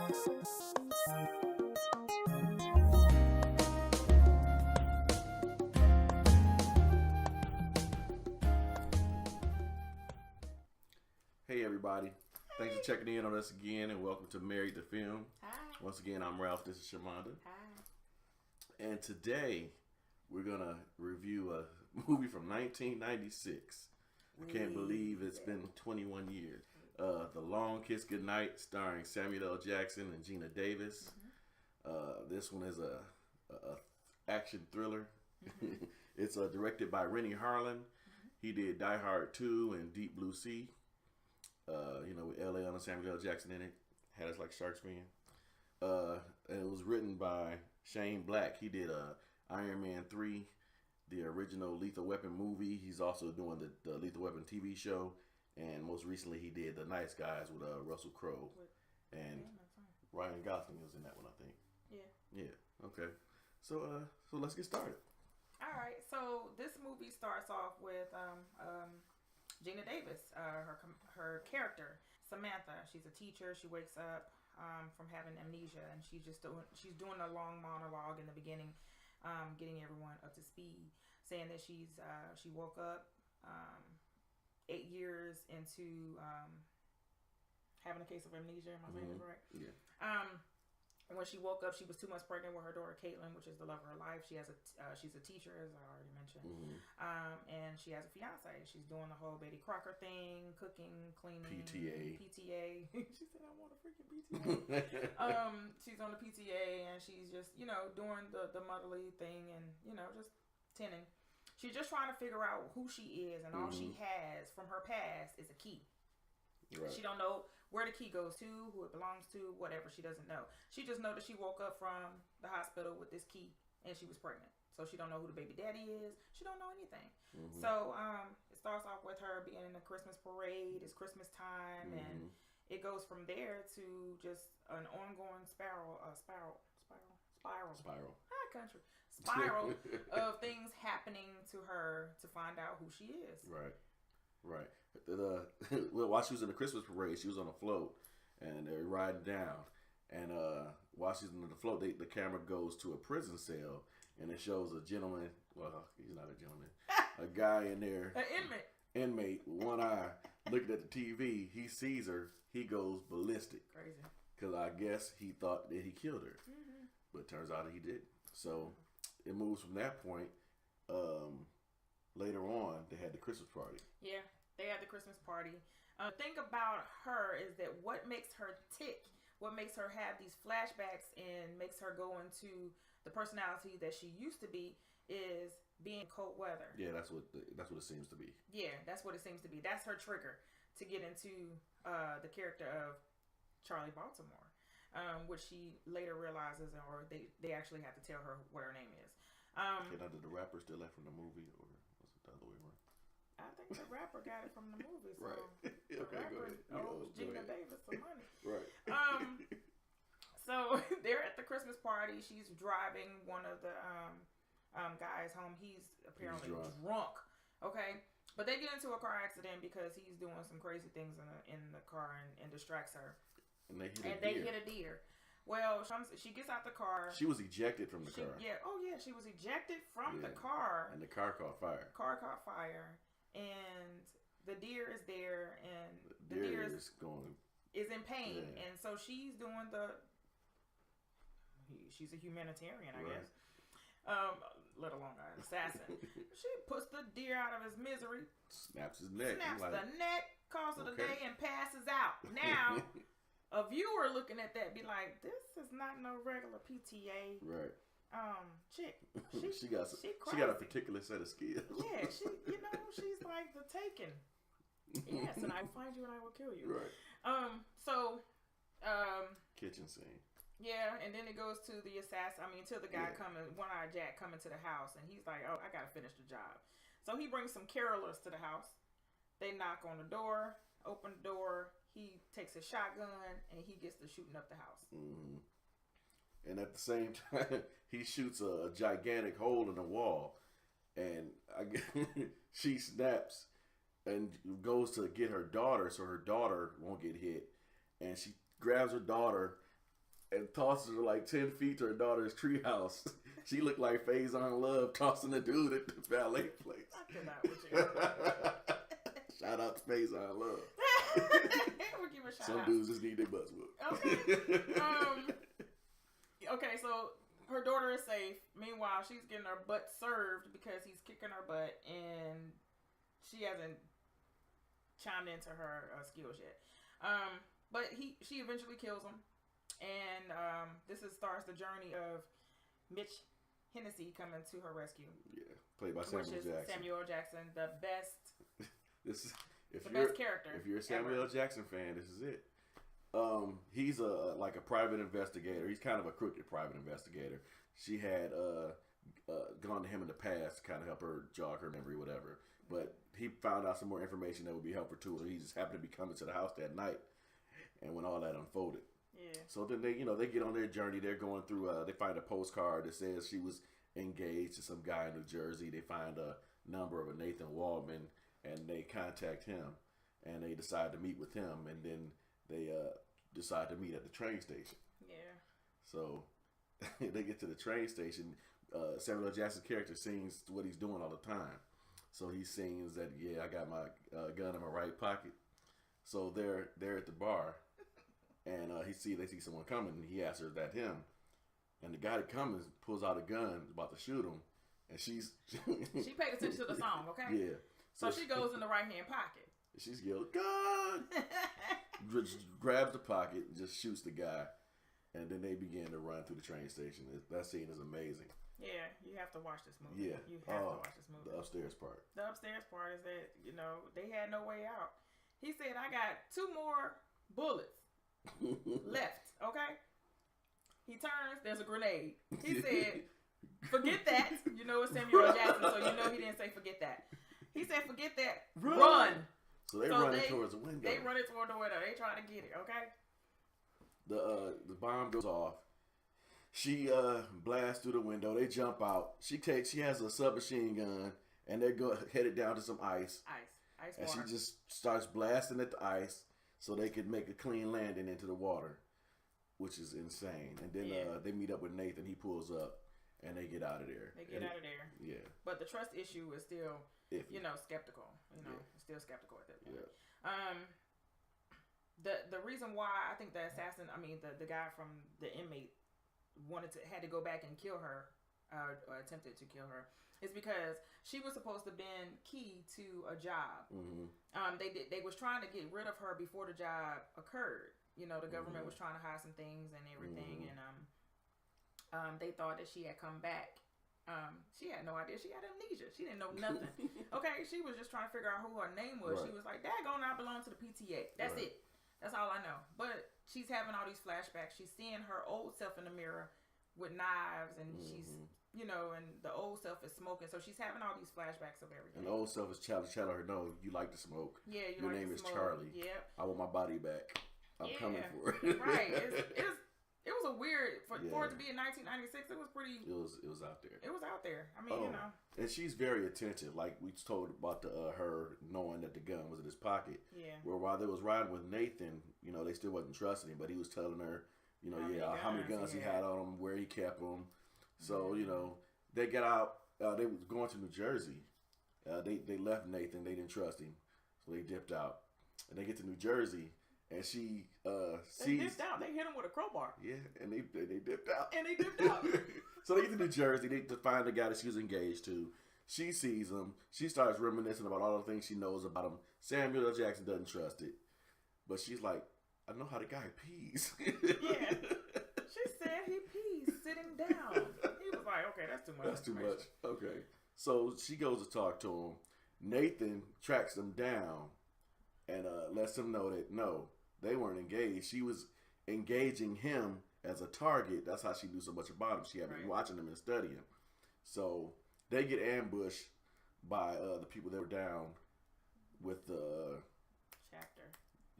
Hey everybody, thanks for checking in on us again and welcome to Married to Film. Hi. Once again, I'm Ralph, this is Shamanda. Hi. And today, we're going to review a movie from 1996. I can't believe it's been 21 years. The Long Kiss Goodnight, starring Samuel L. Jackson and Geena Davis. This one is a action thriller. It's directed by Rennie Harlan. He did Die Hard 2 and Deep Blue Sea. With L.A. and Samuel L. Jackson in it. Had us like sharks fan. And it was written by Shane Black. He did Iron Man 3, the original Lethal Weapon movie. He's also doing the Lethal Weapon TV show. And most recently he did The Nice Guys with Russell Crowe. And Ryan Gosling was in that one, I think. Yeah. Yeah, okay. So let's get started. All right, so this movie starts off with Geena Davis, her character, Samantha. She's a teacher. She wakes up from having amnesia, and she's doing a long monologue in the beginning, getting everyone up to speed, saying that she woke up 8 years into having a case of amnesia. Am I saying this right? Yeah. When she woke up, she was 2 months pregnant with her daughter Caitlin, which is the love of her life. She's a teacher, as I already mentioned, and she has a fiance. She's doing the whole Betty Crocker thing, cooking, cleaning, PTA. She said, "I want a freaking PTA." She's on the PTA, and she's just doing the motherly thing, and just tending. She's just trying to figure out who she is, and all she has from her past is a key. Right. She don't know where the key goes to, who it belongs to, whatever. She doesn't know. She just know that she woke up from the hospital with this key and she was pregnant. So she don't know who the baby daddy is. She don't know anything. So it starts off with her being in a Christmas parade. It's Christmas time, and it goes from there to just an ongoing spiral of things happening to her to find out who she is. Right. Well, while she was in the Christmas parade, she was on a float, and they're riding down. And while she's on the float, the camera goes to a prison cell, and it shows a gentleman. Well, he's not a gentleman. A guy in there. An Inmate with one eye, looking at the TV. He sees her. He goes ballistic. Crazy. Because I guess he thought that he killed her, but it turns out he didn't. So it moves from that point. Later on, they had the Christmas party. Yeah, they had the Christmas party. The thing about her is that what makes her tick, what makes her have these flashbacks and makes her go into the personality that she used to be is being cold weather. Yeah, that's what it seems to be. Yeah, that's what it seems to be. That's her trigger to get into the character of Charlie Baltimore, which she later realizes, or they actually have to tell her what her name is. Did the rapper steal that from the movie, or was it the other way around? I think the rapper got it from the movie. So right. The rapper owes Geena Davis some money. Right. So they're at the Christmas party. She's driving one of the guys home. He's apparently drunk. Okay. But they get into a car accident because he's doing some crazy things in the car and distracts her. And they hit a deer. Well, she gets out the car. She was ejected from the car. Yeah. Oh, yeah. She was ejected from the car. And the car caught fire. And the deer is there. And the deer is in pain. Yeah. And so she's doing she's a humanitarian, I guess. Let alone an assassin. She puts the deer out of his misery. Snaps his neck. The neck, calls it a day, and passes out. Now... A viewer looking at that be like, this is not no regular PTA. Right. Chick. She got a particular set of skills. Yeah, she's like the Taken. Yes, and I will find you and I will kill you. Right. Kitchen scene. Yeah, and then it goes to the assassin. To the guy coming, One-Eyed Jack coming to the house, and he's like, "Oh, I gotta finish the job." So he brings some carolers to the house. They knock on the door, open the door. He takes a shotgun and he gets to shooting up the house. And at the same time, he shoots a gigantic hole in the wall, and she snaps and goes to get her daughter so her daughter won't get hit, and she grabs her daughter and tosses her like 10 feet to her daughter's treehouse. She looked like Faison Love tossing the dude at the ballet place. I cannot with you. Shout out to Faison Love. We'll give a shout Some out. dudes just need their butts whooped. Okay. Okay, so her daughter is safe. Meanwhile, she's getting her butt served because he's kicking her butt, and she hasn't chimed into her skills yet. But she eventually kills him, and this starts the journey of Mitch Hennessy coming to her rescue. Yeah, played by Samuel Jackson. Samuel Jackson, the best. This is best character. If you're a Samuel L. Jackson fan, this is it. He's like a private investigator. He's kind of a crooked private investigator. She had gone to him in the past to kind of help her jog her memory, whatever. But he found out some more information that would be helpful to her. He just happened to be coming to the house that night, and when all that unfolded. Yeah. So then they get on their journey. They're going through. They find a postcard that says she was engaged to some guy in New Jersey. They find a number of a Nathan Waldman, and they contact him, and they decide to meet with him, and then they decide to meet at the train station. Yeah. So they get to the train station. Samuel L. Jackson's character sings what he's doing all the time. So he sings that, yeah, I got my gun in my right pocket. So they're at the bar, and they see someone coming, and he asks her, is that him? And the guy that comes pulls out a gun, about to shoot him, and she paid attention to the song, okay? Yeah. So she goes in the right hand pocket. She's yelling, gun! Just grabs the pocket and just shoots the guy, and then they begin to run through the train station. That scene is amazing. Yeah, you have to watch this movie. Yeah. You have to watch this movie. The upstairs part. The upstairs part is that, they had no way out. He said, I got 2 more bullets left, okay? He turns, there's a grenade. He said, forget that. You know it's Samuel L. Jackson, so you know he didn't say forget that. He said, forget that. Run. So they running towards the window. They running toward the window. They trying to get it, okay? The bomb goes off. She blasts through the window. They jump out. She has a submachine gun, and they're headed down to some ice. Ice and water. She just starts blasting at the ice so they could make a clean landing into the water, which is insane. And then they meet up with Nathan. He pulls up, and they get out of there. Out of there. Yeah. But the trust issue is still, skeptical. Still skeptical at that point. Yeah. The reason why I think the assassin, the guy from the inmate had to go back and kill her, or attempted to kill her, is because she was supposed to have been key to a job. Mm-hmm. They was trying to get rid of her before the job occurred. The government was trying to hide some things and everything, and they thought that she had come back. She had no idea. She had amnesia. She didn't know nothing. Okay, she was just trying to figure out who her name was. Right. She was like, daggone, I belong to the PTA. That's it. That's all I know. But she's having all these flashbacks. She's seeing her old self in the mirror with knives, and she's, and the old self is smoking. So she's having all these flashbacks of everything. And the old self is telling her, no, you like to smoke. Yeah, your name is Charlie. Yep. I want my body back. I'm coming for it. Right. It was a weird for it to be in 1996. It was pretty. It was out there. It was out there. And she's very attentive. Like we told about her knowing that the gun was in his pocket. Yeah. Where while they was riding with Nathan, they still wasn't trusting him, but he was telling her, how many guns he had on him, where he kept them. So they got out. They was going to New Jersey. They left Nathan. They didn't trust him, so they dipped out. And they get to New Jersey. And she They dipped out. They hit him with a crowbar. Yeah, and they dipped out. And they dipped out. So they get to New Jersey. They find the guy that she was engaged to. She sees him. She starts reminiscing about all the things she knows about him. Samuel L. Jackson doesn't trust it. But she's like, I know how the guy pees. Yeah. She said he pees sitting down. He was like, okay, that's too much. That's too much. Okay. So she goes to talk to him. Nathan tracks them down and lets them know that, no, they weren't engaged. She was engaging him as a target. That's how she knew so much about him. She had been watching him and studying. So they get ambushed by the people that were down with Shafter.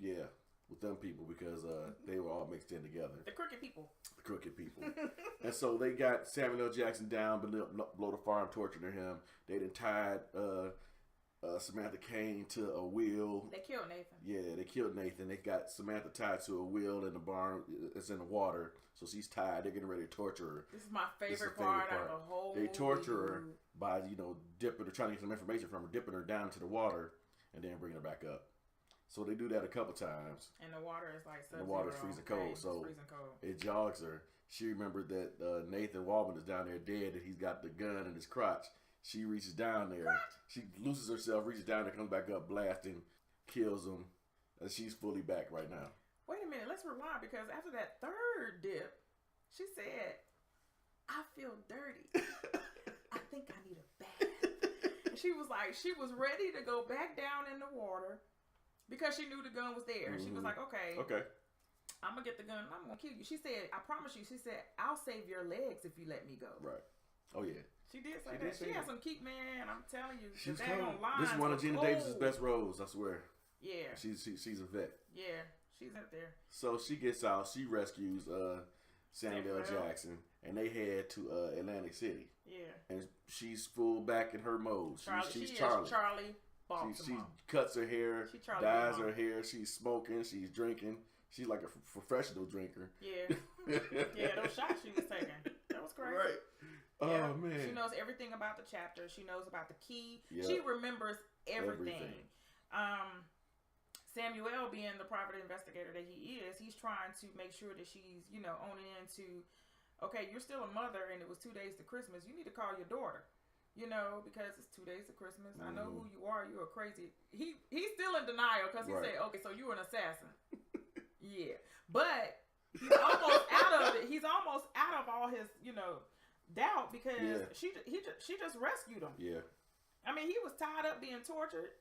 Yeah, with them people because they were all mixed in together. The crooked people. The crooked people. And so they got Samuel L. Jackson down below the farm, torturing him. They done tied Samantha came to a wheel. They killed Nathan. Yeah, they killed Nathan. They got Samantha tied to a wheel in the barn. It's in the water, so she's tied. They're getting ready to torture her. This is my favorite part out of the whole movie. They torture her by, dipping her, trying to get some information from her, dipping her down into the water, and then bringing her back up. So they do that a couple times. And the water is like sub-zero. The water's freezing cold, so it jogs her. She remembered that Nathan Waldman is down there dead, and he's got the gun in his crotch. She reaches down there. What? She loses herself, reaches down there, comes back up, blasting, kills him. And she's fully back right now. Wait a minute, let's rewind, because after that third dip, she said, I feel dirty. I think I need a bath. And she was ready to go back down in the water because she knew the gun was there. Mm-hmm. She was like, okay. I'm going to get the gun and I'm going to kill you. She said, I promise you, she said, I'll save your legs if you let me go. Right. Oh, yeah. She did say that. She had some keep, man. I'm telling you. She's cold. This is one of Geena Davis' best roles, I swear. Yeah. She's a vet. Yeah. She's up there. So she gets out. She rescues Samuel Jackson. And they head to Atlantic City. Yeah. And she's full back in her mode. She's Charlie. She cuts her hair, dyes her hair. She's smoking. She's drinking. She's like a professional drinker. Yeah. Yeah, those shots she was taking. That was crazy. Right. Yeah. Oh, man. She knows everything about the chapter. She knows about the key. Yep. She remembers everything. Samuel, being the private investigator that he is, he's trying to make sure that she's, owning into, okay, you're still a mother and it was 2 days to Christmas. You need to call your daughter, because it's 2 days to Christmas. Mm-hmm. I know who you are. You're a crazy. He's still in denial because he said, okay, so you were an assassin. Yeah. But he's almost out of it. He's almost out of all his, doubt because she just rescued him. Yeah. I mean, he was tied up being tortured.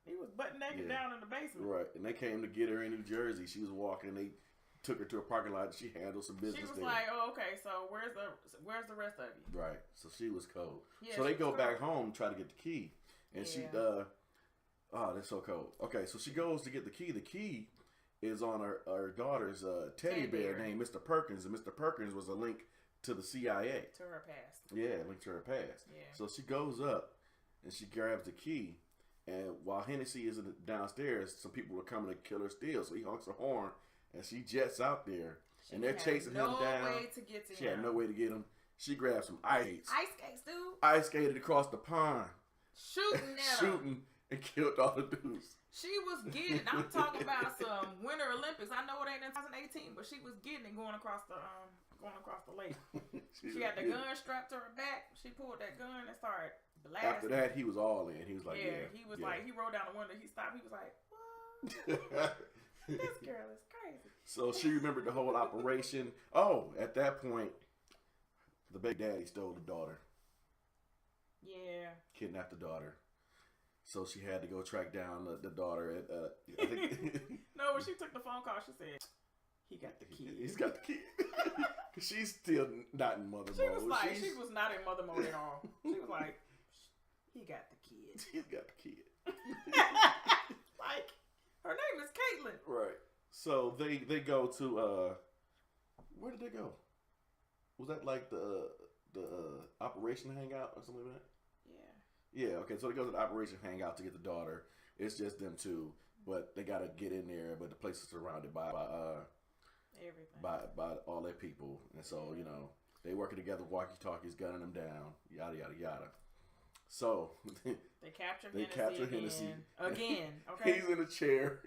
He was butt naked down in the basement. Right. And they came to get her in New Jersey. She was walking and they took her to a parking lot and she handled some business there. She was like, oh, okay, so where's the rest of you? Right. So she was cold. Yeah, so they go back home, try to get the key. And she oh, that's so cold. Okay, so she goes to get the key. The key is on her daughter's teddy bear named Mr. Perkins. And Mr. Perkins was a link to the CIA. To her past. Yeah, link to her past. Yeah. So she goes up and she grabs the key. And while Hennessy is downstairs, some people are coming to kill her still. So he honks a horn and she jets out there. And they're chasing him down. No way to get to him. She had no way to get him. She grabbed some ice. Ice skates, dude. Ice skated across the pond. Shooting at Shooting and killed all the dudes. She was getting it. I'm talking about some Winter Olympics. I know it ain't in 2018, but she was getting it going across the lake. She had the gun strapped to her back. She pulled that gun and started blasting. After that, he was all in. He was like, he was like, he rolled down the window. He stopped. He was like, what? This girl is crazy. So she remembered the whole operation. Oh, at that point, the baby daddy stole the daughter. Yeah. Kidnapped the daughter. So she had to go track down the daughter. I think No, when she took the phone call, she said, he got the kid. He's got the kid. She's still not in mother mode. She was not in mother mode at all. She was like, he got the kid. He's got the kid. Like, her name is Caitlin. Right. So they go to where did they go? Was that like the Operation Hangout or something like that? Yeah. Okay. So they go to the Operation Hangout to get the daughter. It's just them two, but they gotta get in there. But the place is surrounded by everything, by all their people, and so they working together, walkie talkies, gunning them down, yada yada yada. So they capture Hennessy again. Okay. He's in a chair,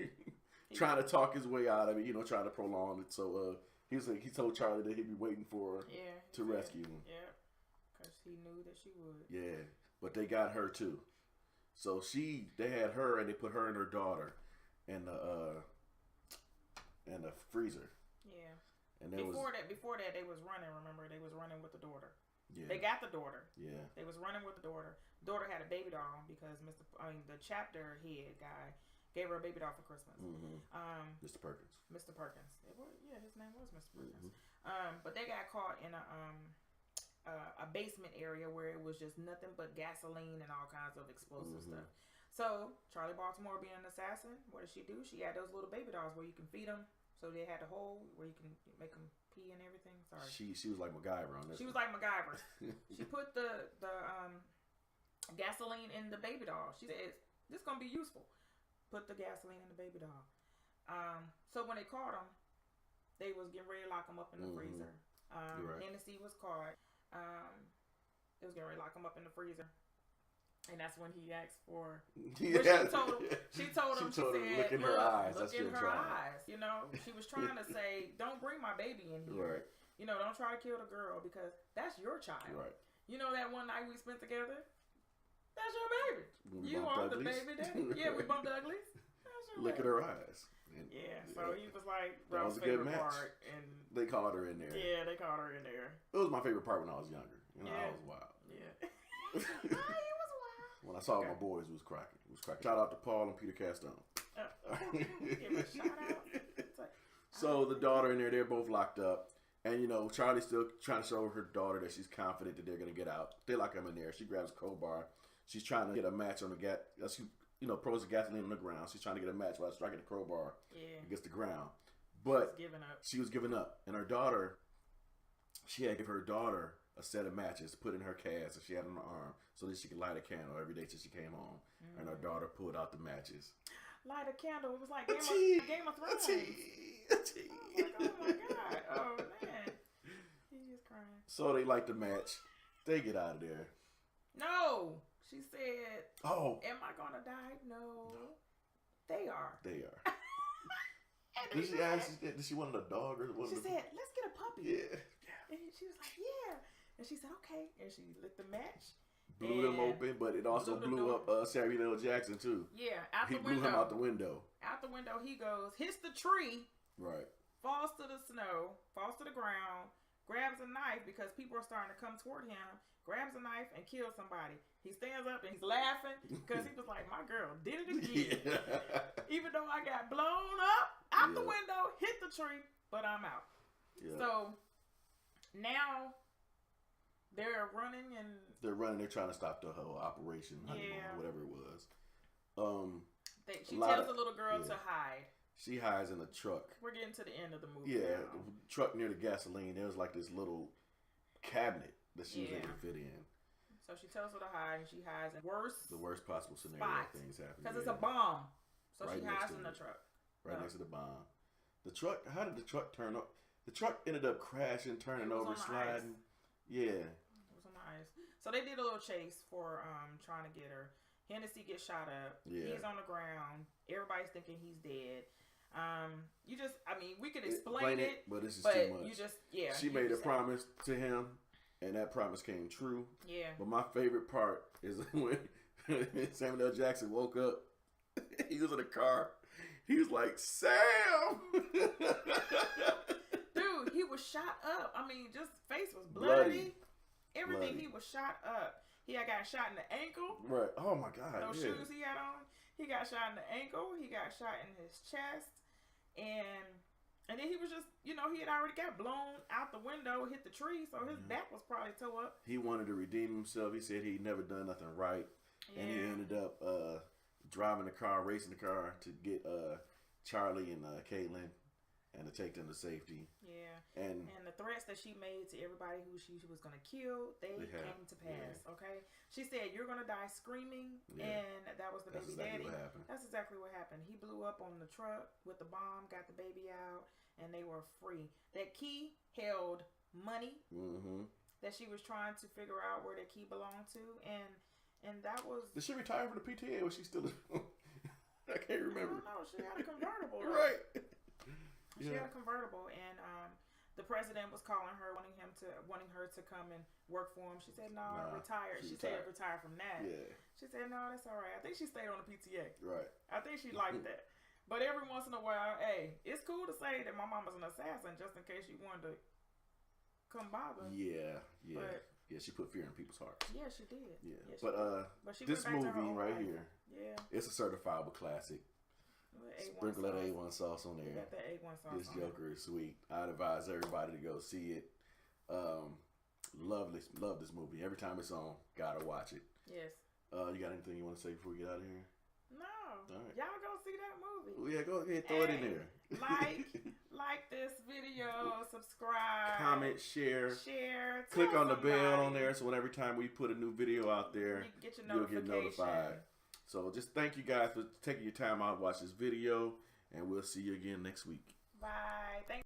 trying to talk his way out of it. Trying to prolong it. So he told Charlie that he'd be waiting for her to rescue him. Yeah, because he knew that she would. Yeah, but they got her too. So they had her and they put her and her daughter in the freezer. Yeah. And before that, they was running. Remember, they was running with the daughter. Yeah. They got the daughter. Yeah. They was running with the daughter. Daughter had a baby doll because the chapter head guy gave her a baby doll for Christmas. Mm-hmm. Mr. Perkins. Mr. Perkins. His name was Mr. Perkins. Mm-hmm. But they got caught in a basement area where it was just nothing but gasoline and all kinds of explosive stuff. So Charlie Baltimore, being an assassin, what did she do? She had those little baby dolls where you can feed them. So they had a hole where you can make them pee and everything. Sorry. She was like MacGyver on this. She was like MacGyver. She put the gasoline in the baby doll. She said, this gonna be useful. Put the gasoline in the baby doll. So when they caught him, they was getting ready to lock him up in the freezer. Right. Hennessy was caught. It was getting ready to lock him up in the freezer. And that's when he asked for. Yeah. She told him. She said, "Look in her eyes. Look in her eyes." You know, she was trying to say, "Don't bring my baby in here. Right. You know, don't try to kill the girl because that's your child. Right. You know that one night we spent together? That's your baby. You bumped are the uglies. baby daddy. Yeah, we bumped uglies. That's your Look baby. at her eyes." And, Yeah, so he was like, that was Ralph's a good favorite match. part. And They called her in there. yeah, they called her in there. It was my favorite part when I was younger. You know, I Yeah. was wild. Yeah. He was wild. When I saw my boys, it was cracking. It was cracking. Shout out to Paul and Peter Castone. Give a shout out. It's like, So the daughter in there, they're both locked up. And, you know, Charlie's still trying to show her daughter that she's confident that they're going to get out. They lock him in there. She grabs a crowbar. She's trying to get a match on the gas. She, you know, throws the gasoline on the ground. She's trying to get a match while striking the crowbar against the ground. But she was giving up. And her daughter, she had to give her daughter a set of matches put in her cast that she had on her arm so that she could light a candle every day till she came home. And her daughter pulled out the matches. Light a candle. It was like Game of Thrones. I was like, oh my God. Oh man. He is crying. So they light the match. They get out of there. No. She said, "Oh, am I gonna die?" No. They are. They are. Did she ask? Did she want a dog or what? She said, "Let's get a puppy." Yeah. And she was like, "Yeah." And she said, "Okay." And she lit the match. Blew them open, but it also blew up Samuel L. Jackson too. Yeah, out the window. He blew him out the window. Out the window he goes, hits the tree. Right. Falls to the snow, falls to the ground, grabs a knife because people are starting to come toward him, grabs a knife and kills somebody. He stands up and he's laughing because he was like, my girl did it again. Yeah. Even though I got blown up out the window, hit the tree, but I'm out. Yeah. So now they're running and... They're trying to stop the whole operation, whatever it was. She tells the little girl to hide. She hides in a truck. We're getting to the end of the movie. Yeah, the truck near the gasoline. There was like this little cabinet that she was able to fit in. So she tells her to hide, and she hides in the worst possible scenario of things happening. Because it's a bomb. So she hides in the truck. Right next to the bomb. The truck, how did the truck turn up? The truck ended up crashing, turning over, sliding. Yeah. It was on the ice. So they did a little chase for trying to get her. Hennessy gets shot up. Yeah. He's on the ground. Everybody's thinking he's dead. We could explain it, but this is too much. You just, She made a promise to him, and that promise came true. Yeah. But my favorite part is when Samuel L. Jackson woke up. He was in a car. He was like, Sam! Dude, he was shot up. I mean, just face was bloody. Everything, he was shot up. He had got shot in the ankle. Right. Oh, my God. Those shoes he had on. He got shot in the ankle. He got shot in his chest. And then he was just, he had already got blown out the window, hit the tree. So his back was probably tore up. He wanted to redeem himself. He said he'd never done nothing right. Yeah. And he ended up driving the car, racing the car to get Charlie and Caitlin and to take them to safety. Yeah. And the threats that she made to everybody who she was going to kill, they came to pass, okay? She said, you're going to die screaming, and that was the baby daddy. That's exactly what happened. He blew up on the truck with the bomb, got the baby out, and they were free. That key held money that she was trying to figure out where that key belonged to, and that was... Did she retire from the PTA, or was she still... I can't remember. I don't know. She had a convertible. Right. She had a convertible, and the president was calling her, wanting her to come and work for him. She said, "No, I'm retired." She said, "Retire from that." Yeah. She said, "No, that's all right." I think she stayed on the PTA. Right. I think she liked that. But every once in a while, hey, it's cool to say that my mama's an assassin, just in case you wanted to come bother. Yeah. But, yeah, she put fear in people's hearts. Yeah, she did. Yeah. But this movie right here, it's a certifiable classic. Sprinkle that A1 sauce on there. Got that A1 sauce. This Joker is sweet. I'd advise everybody to go see it. Love this movie. Every time it's on, gotta watch it. Yes. You got anything you want to say before we get out of here? No. All right. Y'all go see that movie. Well, yeah, go ahead, throw it in there. Like this video, subscribe, comment, share, click on the bell on there, so when every time we put a new video out there, you'll get notified. So just thank you guys for taking your time out to watch this video, and we'll see you again next week. Bye. Thank